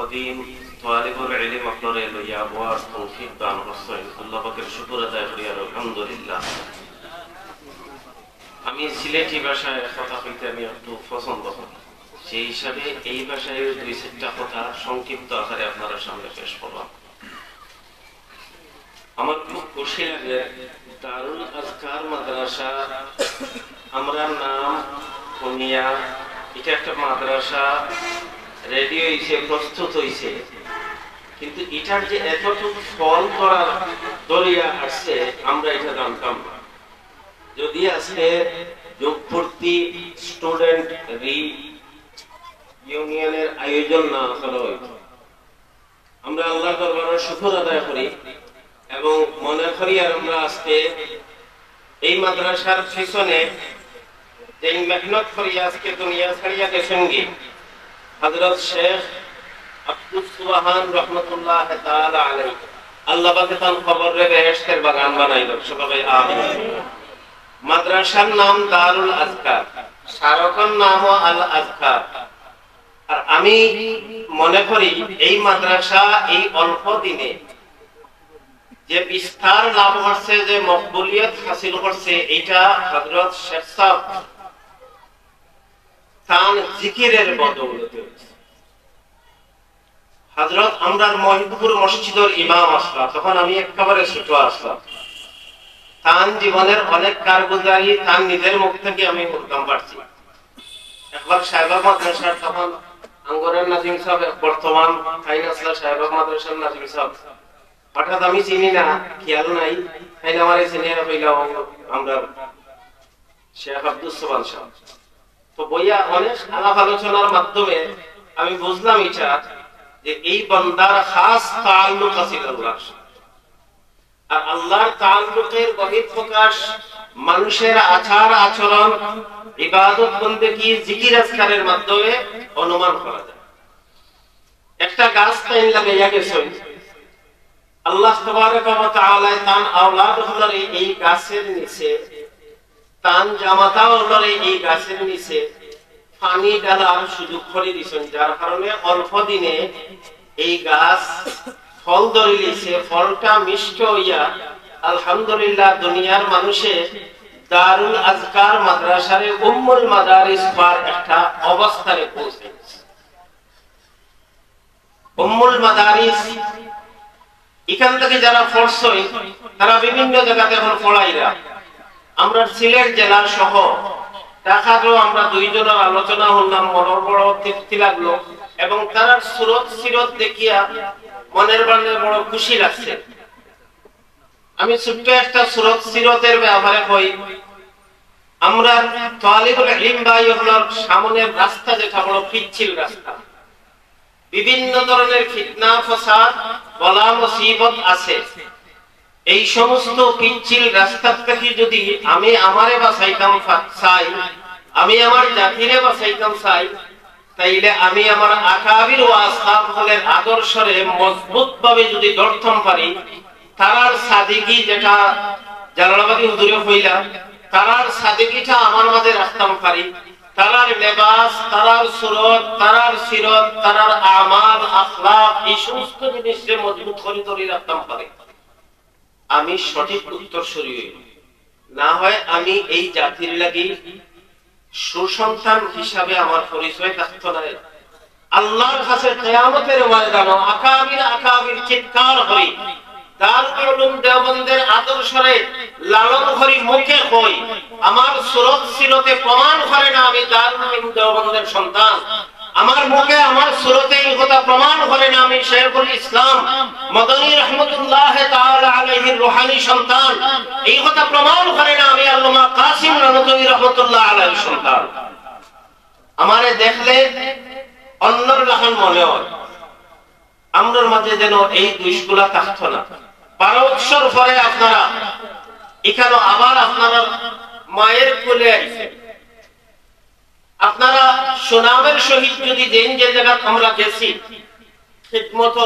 কদিম তালিবুল ইলম আপনারে লইয়া ওয়াজ তৌফিক দান করছেন, আল্লাহ পাকের শুকর আদায় করি আর আলহামদুলিল্লাহ। আমি সিলেটি ভাষায় কথা কইতে আমি একটু পছন্দ করি, সেই হিসাবে এই ভাষায় দুই চারটা কথা সংক্ষিপ্ত আকারে আপনাদের সামনে পেশ করলাম। আমার খুব খুশি লাগে, দারুল আজকার মাদ্রাসা আমরা নাম শুনিয়া, এটা একটা মাদ্রাসা রেডি হয়েছে, প্রস্তুত হয়েছে, কিন্তু এটার যে এতটুকু ফল করার দরিয়া আসছে আমরা এটা জানতাম না। যদি আজকে যোগপূর্তি স্টুডেন্ট ইউনিয়নের আয়োজন না করা হইত, আমরা আল্লাহর দরবারে শুকর আদায় করি এবং মনে করি আর আমরা আজকে এই মাদ্রাসার পিছনে যে মেহনত করি আজকে দুনিয়া ছাড়িয়া গেছেন হযরত শেখ আব্দুস সুবহান রাহমাতুল্লাহ তাআলা আলাইহি, আল্লাহ পাক তার কবরে বেহেশতের বাগান বানাইল, সবাই আমিন। মাদ্রাসার নাম দারুল আজকার, শারকার নাম আল আজকার। আর আমি মনে করি এই মাদ্রাসা এই অল্প দিনে যে বিস্তার লাভ করছে, যে মকবুলিয়ত হাসিল করছে, এটা হযরত শেখ সাহেব তার জিকিরের বদৌলতে হয়েছে। হযরত আমরার মহিদপুর মসজিদের ইমাম আসলাম, তখন আমি একেবারে ছোট আসলাম। তার জীবনের অনেক কারগুজারি তার নিজের মুখ থেকে আমি শুনতাম পারছি। একবার সাহেবাগ মাদ্রাসার তখন আঙ্গরের নাজিম সাহেব, বর্তমান আইন আসলা সাহেবাগ মাদ্রাসার নাজিম সাহেব, হঠাৎ আমি চিনি না, খেয়াল নাই, তাই আমার সিনিয়র হইলাম আমরা শেখ আব্দুস সুবহান সাহেব। তো বইয়া অনেক আলাপ আলোচনার মাধ্যমে আমি বুঝলাম এটা যে এই বান্দার খাস তাআল্লুক আছে আল্লাহর সাথে। আর আল্লাহর তাআল্লুকের বহিঃপ্রকাশ মানুষের আচার আচরণ, ইবাদত বন্দেগী, জিকির আজকারের মাধ্যমে অনুমান করা যায়। একটা গাছ তাইন লাগাইয়া গেছে, আল্লাহ তাবারক ওয়া তাআলা তান আওলাদ হলরে এই গাছের নিচে, তান জামাতা হলরে এই গাছের নিচে পানি ঢালার সুযোগ করে দিয়েছেন, যার কারণে অল্প দিনে এই গাছ ফল ধরে দিয়েছে। ফলটা মিষ্ট হইয়া আলহামদুলিল্লাহ দুনিয়ার মানুষে দারুল আজকার মাদ্রাসারে উম্মুল মাদারিস পার একটা অবস্থানে পৌঁছে গেছে। উম্মুল মাদারিস এখান থেকে যারা পড়ছে তারা বিভিন্ন জায়গাতে এখন পড়াইরা। আমরা সিলেট জেলা সহ ঢাকাতেও আমরা দুইজনের আলোচনা হলাম, বড় বড় তৃপ্তি লাগলো এবং তার সুরত সিরত দেখিয়া মনের প্রাণে বড় খুশি লাগছে। আমি ছোট্ট একটা সুরত সিরতের ব্যাপারে কই, আমরা তালিবুল ইলম ভাইয়ের সামনের রাস্তা যেটা বড় পিচ্ছিল রাস্তা, বিভিন্ন ধরনের ফিতনা ফাসাদ বলা মুসিবত আছে। এই সমস্ত পিচ্ছিল রাস্তা থেকে যদি আমি আমারে বাঁচাইতাম চাই, আমি আমার জাতিরে বাঁচাইতাম চাই, তাইলে আমি আমার আকাবির ও আসহাবের আদর্শরে মজবুত ভাবে যদি ধরতাম পারি, তারার সাদিকি যেটা জালালাবাদী হুজুরে হইলা, তারার সাদিকিটা আমার মাঝে রাখতাম পারি, তারার লেবাস, তারার সুরত, তারার সিরত, তারার আমাল আখলাক, এই সমস্ত জিনিসকে মজবুত করে ধরে রাখতাম পারি, আমি সঠিক উত্তরসূরি হইব। না হয় আমি এই জাতির লাগি সুসন্তান হিসাবে আমার পরিচয় থাকতো না। আল্লাহর কাছে কিয়ামতের ময়দানে আকাবির চিৎকার করি, দারুল উলুম দেওবন্দের আদর্শরে লালন করি, মুখে কই, আমার সুরত সিরতে প্রমাণ করে না আমি দারুল উলুম দেওবন্দের সন্তান, আমার মুখে আমার সুরতে এই কথা প্রমাণ করে না আমি শেখুল ইসলাম মদনী রাহমাতুল্লাহ তাআলা আলাইহির রূহানী সন্তান, এই কথা প্রমাণ করে না আমি আল্লামা কাসিম নানতুবী রাহমাতুল্লাহ আলাইহির সন্তান। আমারে দেখলে অন্যর লাহান মনে হয়, আমরার মাঝে যেন এই দুইগুলা থাকতো না। 12 বছর পরে আপনারা এখানে আবার আপনারা মায়ের কোলে আইছেন, আপনারা সুনামের সহিত যদি দেন যে জায়গা আমরা গেছি খিদমত,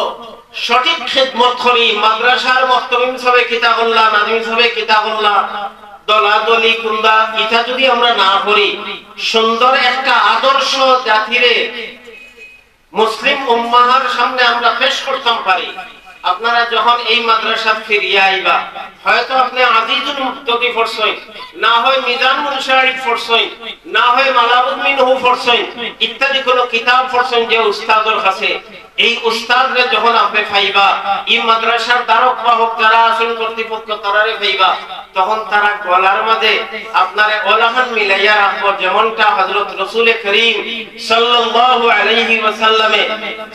সঠিক খিদমত করি, মাদ্রাসার মুহতামিম সাহেব কিতাবুল্লাহ, নাজিম সাহেব কিতাবুল্লাহ, দলাদলি কুন্দা এটা যদি আমরা না করি, সুন্দর একটা আদর্শ জাতিরে মুসলিম উম্মাহর সামনে আমরা পেশ করতাম পারি। আপনারা যখন এই মাদ্রাসা ফিরিয়ে আইবা, হয়তো আপনি আজিজুল মুক্তদি পড়ছেন, না হয় মিজান মুনশারিফ পড়ছেন, না হয় মালাবুদ মিনহু পড়ছেন, ইত্যাদি কোন কিতাব পড়ছেন যে উস্তাদের কাছে। এই উস্তাদরে যখন আপনি পাইবা, এই মাদ্রাসার দ্বারক বাহক যারা আছেন কর্তৃপক্ষ তারারে পাইবা, তখন তারা গলার মাঝে আপনারে ওলাহান মিলাইয়া রাখবো, যেমনটা হযরত রাসূল করিম সাল্লাল্লাহু আলাইহি ওয়াসাল্লামে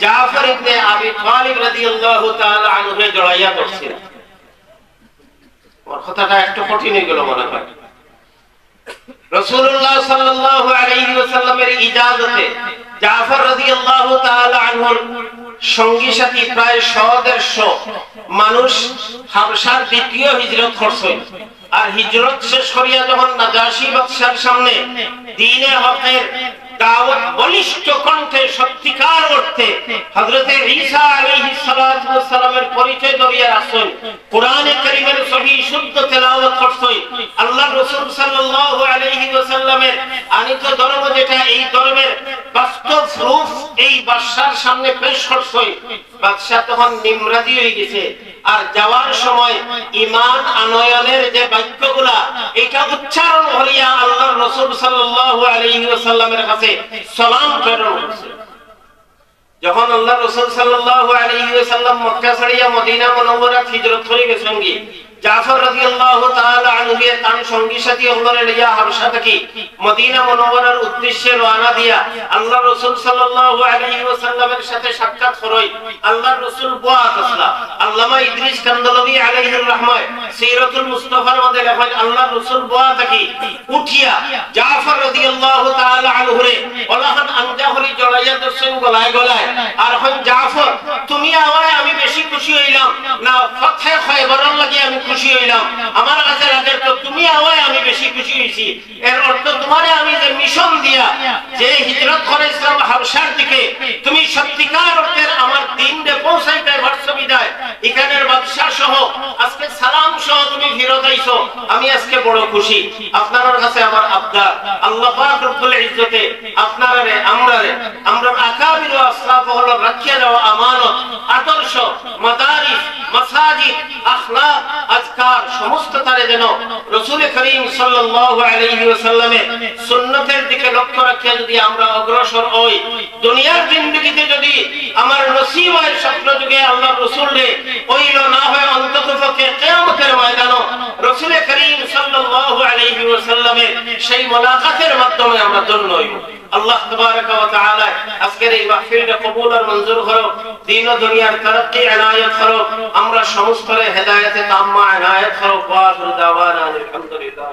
জাফর ইবনে আবি তালিব রাদিয়াল্লাহু তাআলা আনহুকে জড়াইয়া ধরছিলেন। ওর কথাটা একটু কঠিন হয়ে গেল মনে হয়। রাসূলুল্লাহ সাল্লাল্লাহু আলাইহি ওয়াসাল্লামের ইজাজতে জাফর রাদিয়াল্লাহু তাআলা আনহুর সঙ্গী সাথী প্রায় 100-150 মানুষ হাবশার দ্বিতীয় হিজরত করছেন। আর হিজরত শেষ করিয়া যখন নাজাশী বাদশার সামনে দ্বীনে হকের দাওয়াত বলিষ্ঠ কণ্ঠে সত্যিকার অর্থে হযরতে ঈসা আলাইহিস সালাতু ওয়াস সালামের পরিচয় ধরিয়া রাখছেন, কোরআনে কারীমের সহিহ শুদ্ধ তেলাওয়াত করছেন, আল্লাহর রাসূল সাল্লাল্লাহু আলাইহি ওয়াসাল্লামের আনিত ধর্ম যেটা, এই ধর্মের বাস্তব প্রুফ এই বাদশার সামনে পেশ করছেন। বাদশা তখন নিমরাজি হয়ে গেছে। আর যাওয়ার সময় ঈমান আনয়নের যে বাক্যগুলা এটা উচ্চারণ করিয়া আল্লাহর রাসূল সাল্লাল্লাহু আলাইহি ওয়াসাল্লামের কাছে সালাম প্রেরণ করেছে। যখন আল্লাহর রাসূল সাল্লাল্লাহু আলাইহি ওয়াসাল্লাম মক্কা ছাড়িয়া মদিনা মুনাওয়ারা হিজরত করে গেছেন, জাফর রাদিয়াল্লাহু তাআলা আনহু তার সঙ্গী সাথী হলরে লিয়া হাবশা থেকে মদিনা মুনাওয়ারার উদ্দেশ্যে রওনা দিয়া আল্লাহর রাসূল সাল্লাল্লাহু আলাইহি ওয়াসাল্লামের সাথে সাক্ষাৎ করই। আল্লাহর রাসূল বুয়াত আসলা আল্লামা ইদ্রিস কান্দলবী আলাইহির রাহমাত সিরাতুল মুস্তাফার মধ্যে লেখেন, আল্লাহর রাসূল বুয়াত থেকে উঠিয়া জাফর রাদিয়াল্লাহু তাআলা আনহু রে ওলাহান আনজাহরি জড়াইয়া দর্শন গলায় গলায়, আর হন জাফর তুমি আওয়ায় আমি বেশি খুশি হইলাম না ফতহে খায়বরের লাগি আমি খুশি হইলাম, আমার কাছে রাখের তো তুমি আওয়ায় আমি বেশি খুশি হইছি। এর অর্থ তোমারে আমি যে মিশন দিয়া যে হিজরত করেছিলাম হাবশার দিকে, তুমি সত্যিকার অর্থের আমার দিনরে পৌঁছাইতে পারছো বিদায় এখানের বাদশা সহ আজকে সালাম সহ তুমি ফিরত আইছো, আমি আজকে বড় খুশি। আপনার কাছে আমার আবদার, আল্লাহ পাক রব্বুল ইজ্জতে আপনারে আমরা আকাবির ও আসলাফ হল রাখিয়া দেওয়া আমানত, আদর্শ, মাদারিস, মাসাজিদ, আখলাক, আজকার সমস্ত তারে যেন রাসূল করিম সাল্লাল্লাহু আলাইহি ওয়াসাল্লামের সুন্নতের দিকে লক্ষ্য রাখিয়া যদি আমরা অগ্রসর হই, দুনিয়ার জিন্দেগিতে যদি আমার নসিব হয় স্বপ্ন যুগে আল্লাহর রাসূলরে হইল না হয় অন্ততপক্ষে কিয়ামতের ময়দানে রাসূল করিম সাল্লাল্লাহু আলাইহি ওয়াসাল্লামের সেই মুলাকাতের মাধ্যমে আমরা ধন্য হইব। আল্লাহ তাবারক ওয়া তাআলা আজকের এই মাহফিলটা কবুল আর মঞ্জুর করো, দ্বীন ও দুনিয়ার তারাক্কি ইনায়াত করো, আমরা সমস্তরে হেদায়েতে তাম্মা ইনায়াত করো। ওয়া আখিরু দাওয়ানা আলহামদুলিল্লাহ।